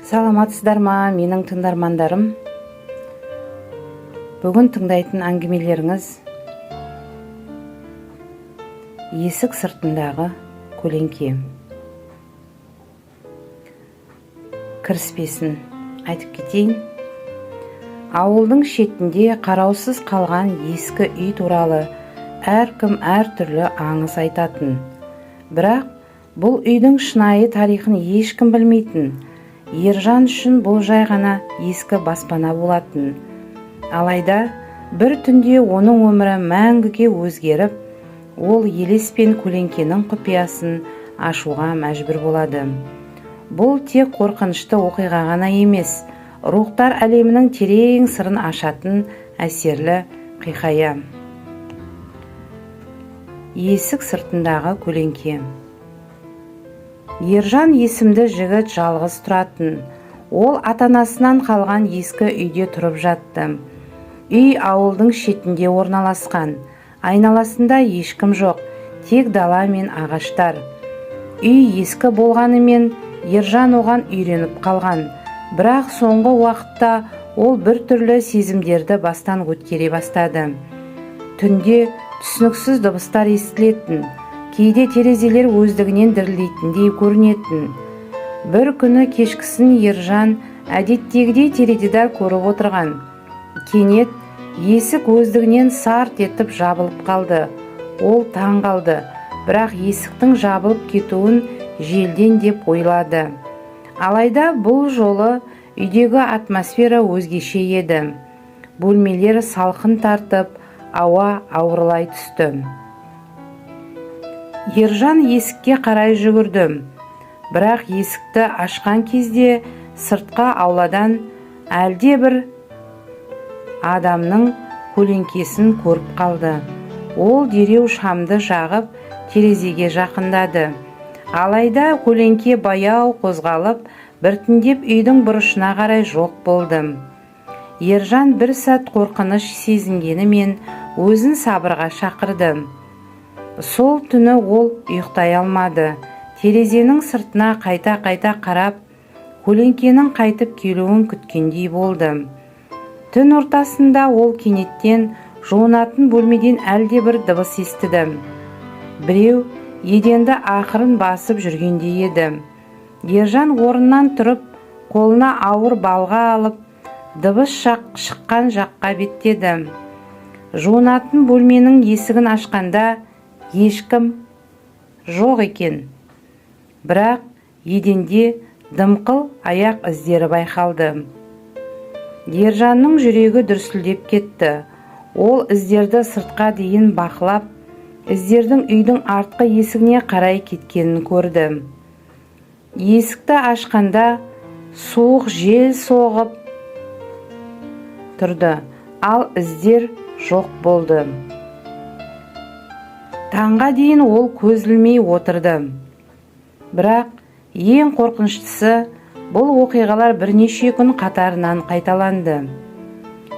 Саламатсыздар ма, менің тыңдармандарым? Бүгін тыңдайтын әңгімелеріңіз есік сыртындағы көлеңке. Кіріспесін айтып кетейін. Ауылдың шетінде қараусыз қалған ескі үй туралы әркім әртүрлі аңыз айтатын. Бірақ бұл үйдің шынайы тарихын ешкім білмейтін. Ержан үшін бұл жай ғана ескі баспана болатын. Алайда бір түнде оның өмірі мәңгіге өзгеріп, ол елес пен көлеңкенің құпиясын ашуға мәжбүр болады. Бұл тек қорқынышты оқиға ғана емес, рухтар әлемінің терең сырын ашатын әсерлі хикая. Есік сыртындағы көлеңке. Ержан есімді жігіт жалғыз тұратын. Ол ата-анасынан қалған ескі үйде тұрып жатты. Үй ауылдың шетінде орналасқан. Айналасында ешкім жоқ, тек дала мен ағаштар. Үй ескі болғанымен Ержан оған үйреніп қалған. Бірақ соңғы уақытта ол бір түрлі сезімдерді бастан өткере бастады. Түнде түсініксіз дыбыстар естілетін. Кейде терезелер өздігінен дірілдейтіндей көрінетін. Бір күні кешкісін Ержан әдеттегідей теледидар көріп отырған. Кенет есік өздігінен сарт етіп жабылып қалды. Ол таң қалды, бірақ есіктің жабылып кетуін желден деп ойлады. Алайда бұл жолы үйдегі атмосфера өзгеше еді. Бөлмелер салқын тартып, ауа ауырлай түсті. Ержан есікке қарай жүгірді. Бірақ есікті ашқан кезде сыртқа ауладан әлде бір адамның көлеңкесін көріп қалды. Ол дереу шамды жағып терезеге жақындады. Алайда көлеңке баяу қозғалып, біртіндеп үйдің бұрышына қарай жоқ болды. Ержан бір сәт қорқыныш сезінгенімен өзін сабырға шақырды. Сол түні ол ұйықтай алмады. Терезенің сыртына қайта-қайта қарап, көлеңкенің қайтып келуін күткендей болды. Түн ортасында ол кенеттен жуынатын бөлмеден әлде бір дыбыс естіді. Біреу еденді ақырын басып жүргендей еді. Ержан орнынан тұрып, қолына ауыр балға алып, дыбыс шыққан жаққа беттеді. Жуынатын бөлменің есігін ашқанда ешкім жоқ екен. Бірақ еденде дымқыл аяқ іздері байқалды. Ержанның жүрегі дүрсілдеп кетті. Ол іздерді сыртқа дейін бақылап, іздердің үйдің артқы есігіне қарай кеткенін көрді. Есікті ашқанда суық жел соғып тұрды, ал іздер жоқ болды. Таңға дейін ол көз ілмей отырды. Бірақ ең қорқыныштысы, бұл оқиғалар бірнеше күн қатарынан қайталанды.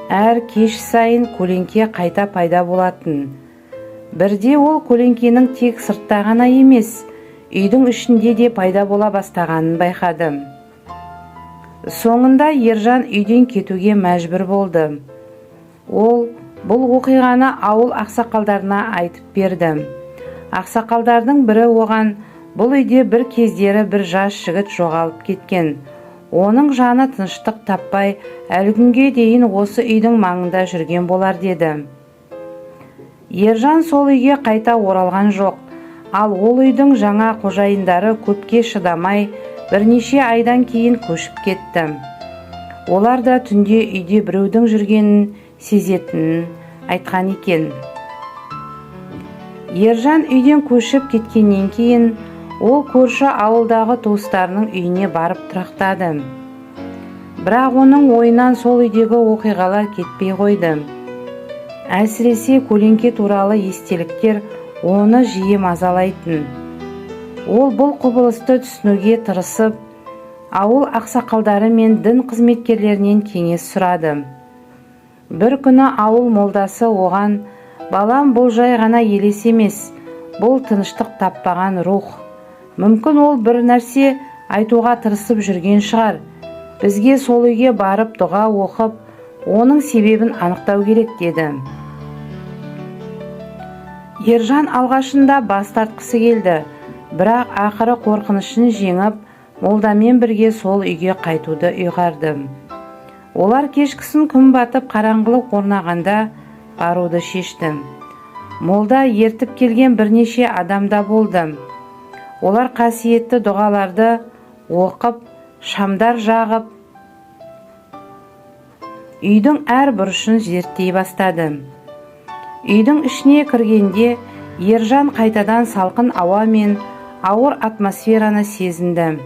Әр кеш сайын көлеңке қайта пайда болатын. Бірде ол көлеңкенің тек сыртта ғана емес, үйдің ішінде де пайда бола бастағанын байқады. Соңында Ержан үйден кетуге мәжбүр болды. Ол бұл оқиғаны ауыл ақсақалдарына айтып берді. Ақсақалдардың бірі оған бұл үйде бір кездері бір жас жігіт жоғалып кеткен. Оның жаны тыныштық таппай, әлі күнге дейін осы үйдің маңында жүрген болар деді. Ержан сол үйге қайта оралған жоқ, ал ол үйдің жаңа қожайындары көпке шыдамай, бірнеше айдан кейін көшіп кетті. Олар да түнде үйде біреудің жүргенін сезетінін айтқан екен. Ержан үйден көшіп кеткеннен кейін ол көрші ауылдағы туыстарының үйіне барып тұрақтады. Бірақ оның ойынан сол үйдегі оқиғалар кетпей қойды. Әсіресе көлеңке туралы естеліктер оны жиі мазалайтын. Ол бұл құбылысты түсінуге тырысып, ауыл ақсақалдары мен дін қызметкерлерінен кеңес сұрады. Бір күні ауыл молдасы оған, «Балам, бұл жай ғана елес емес, бұл тыныштық таппаған рух. Мүмкін ол бір нәрсе айтуға тырысып жүрген шығар. бізге сол үйге барып дұға оқып, оның себебін анықтау керек деді. Ержан алғашында бас тартқысы келді, бірақ ақыры қорқынышын жеңіп, молдамен бірге сол үйге қайтуды ұйғарды. Олар кешкісін күн батып қараңғылық орнағанда баруды шешті. Молда ертіп келген бірнеше адамда болды. Олар қасиетті дұғаларды оқып, шамдар жағып, үйдің әр бұрышын зерттей бастады. Үйдің ішіне кіргенде Ержан қайтадан салқын ауа мен ауыр атмосфераны сезінді.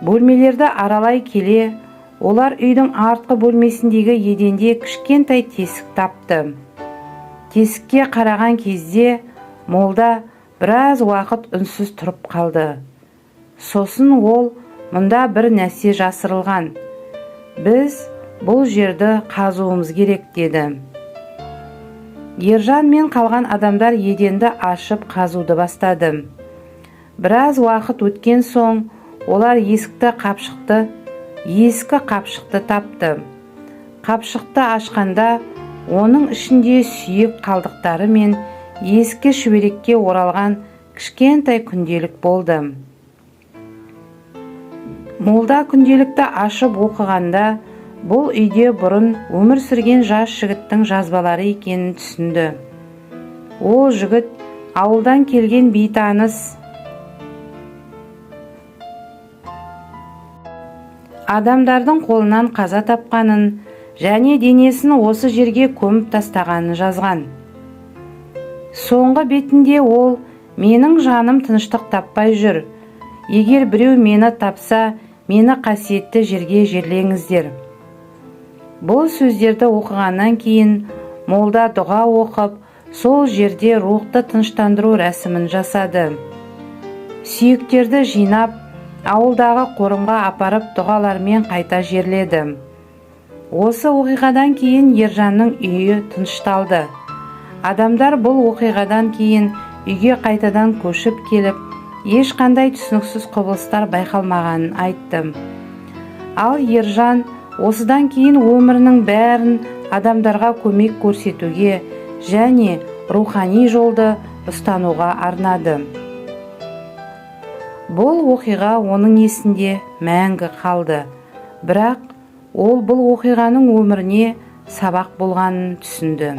Бөлмелерді аралай келе, олар үйдің артқы бөлмесіндегі еденде кішкентай тесік тапты. Тесікке қараған кезде молда біраз уақыт үнсіз тұрып қалды. Сосын ол, мұнда бір нәрсе жасырылған. Біз бұл жерді қазуымыз керек деді. Ержан мен қалған адамдар еденді ашып қазуды бастады. Біраз уақыт өткен соң олар ескі қапшықты тапты. Қапшықты ашқанда оның ішінде сүйек қалдықтары мен ескі шүберекке оралған кішкентай күнделік болды. Молда күнделікті ашып оқығанда бұл үйде бұрын өмір сүрген жас жігіттің жазбалары екенін түсінді. Ол жігіт ауылдан келген бейтаныс адамдардың қолынан қаза тапқанын және денесін осы жерге көміп тастағанын жазған. Соңғы бетінде ол, менің жаным тыныштық таппай жүр. Егер біреу мені тапса, мені қасиетті жерге жерлеңіздер. Бұл сөздерді оқығаннан кейін молда дұға оқып, сол жерде рухты тыныштандыру рәсімін жасады. Сүйектерді жинап, ауылдағы қорымға апарып дұғалармен қайта жерледі. Осы оқиғадан кейін Ержанның үйі тынышталды. Адамдар бұл оқиғадан кейін үйге қайтадан көшіп келіп, ешқандай түсініксіз құбылыстар байқалмағанын айтты. Ал Ержан осыдан кейін өмірінің бәрін адамдарға көмек көрсетуге және рухани жолды ұстануға арнады. Бұл оқиға оның есінде мәңгі қалды, бірақ ол бұл оқиғаның өміріне сабақ болғанын түсінді.